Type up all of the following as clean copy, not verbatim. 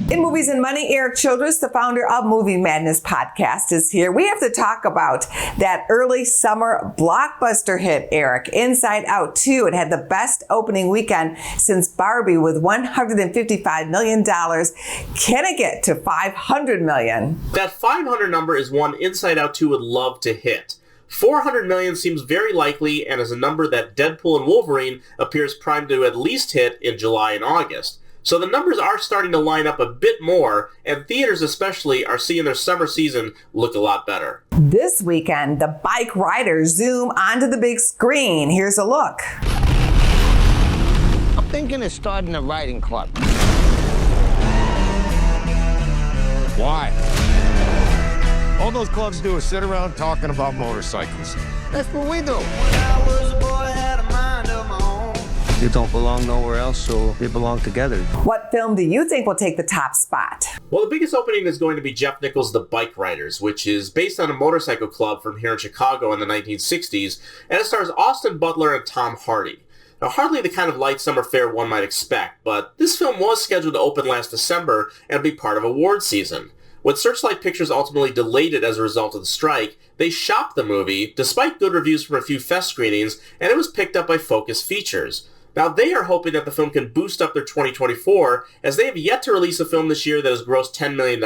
In Movies and Money, Erik Childress, the founder of Movie Madness podcast, is here. We have to talk about that early summer blockbuster hit, Erik, Inside Out 2. It had the best opening weekend since Barbie with $155 million. Can it get to $500 million? That 500 number is one Inside Out 2 would love to hit. 400 million seems very likely and is a number that Deadpool and Wolverine appears primed to at least hit in July and August. So the numbers are starting to line up a bit more, and theaters especially are seeing their summer season look a lot better. This weekend, the Bikeriders zoom onto the big screen. Here's a look. I'm thinking of starting a riding club. Why? All those clubs do is sit around talking about motorcycles. That's what we do. You don't belong nowhere else, so we belong together. What film do you think will take the top spot? Well, the biggest opening is going to be Jeff Nichols' The Bikeriders, which is based on a motorcycle club from here in Chicago in the 1960s, and it stars Austin Butler and Tom Hardy. Now, hardly the kind of light summer fare one might expect, but this film was scheduled to open last December and be part of award season. When Searchlight Pictures ultimately delayed it as a result of the strike, they shopped the movie, despite good reviews from a few fest screenings, and it was picked up by Focus Features. Now, they are hoping that the film can boost up their 2024, as they have yet to release a film this year that has grossed $10 million,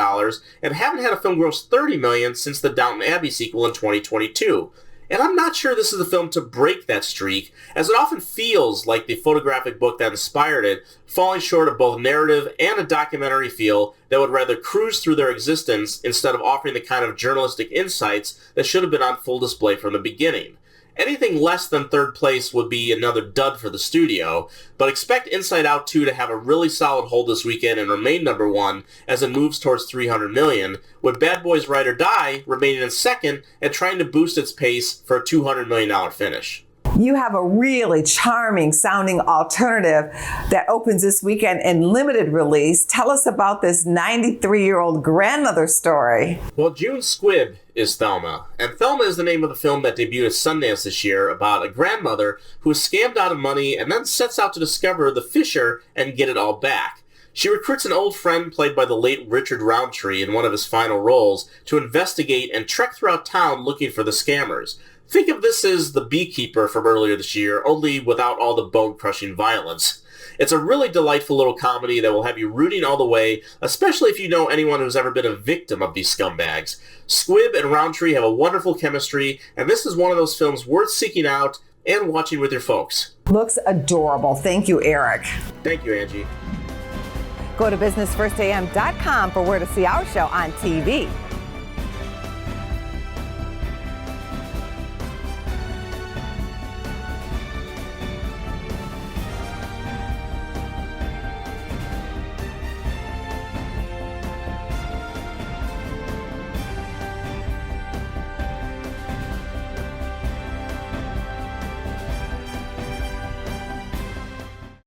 and haven't had a film gross $30 million since the Downton Abbey sequel in 2022. And I'm not sure this is the film to break that streak, as it often feels like the photographic book that inspired it, falling short of both narrative and a documentary feel that would rather cruise through their existence instead of offering the kind of journalistic insights that should have been on full display from the beginning. Anything less than third place would be another dud for the studio, but expect Inside Out 2 to have a really solid hold this weekend and remain number one as it moves towards $300 million, with Bad Boys Ride or Die remaining in second and trying to boost its pace for a $200 million finish. You have a really charming sounding alternative that opens this weekend in limited release. Tell us about this 93-year-old grandmother story. Well, June's squib is Thelma, and Thelma is the name of the film that debuted at Sundance this year about a grandmother who is scammed out of money and then sets out to discover the Fisher and get it all back. She recruits an old friend played by the late Richard Roundtree in one of his final roles to investigate and trek throughout town looking for the scammers. Think of this as The Beekeeper from earlier this year, only without all the bone-crushing violence. It's a really delightful little comedy that will have you rooting all the way, especially if you know anyone who's ever been a victim of these scumbags. Squibb and Roundtree have a wonderful chemistry, and this is one of those films worth seeking out and watching with your folks. Looks adorable. Thank you, Erik. Thank you, Angie. Go to businessfirstam.com for where to see our show on TV.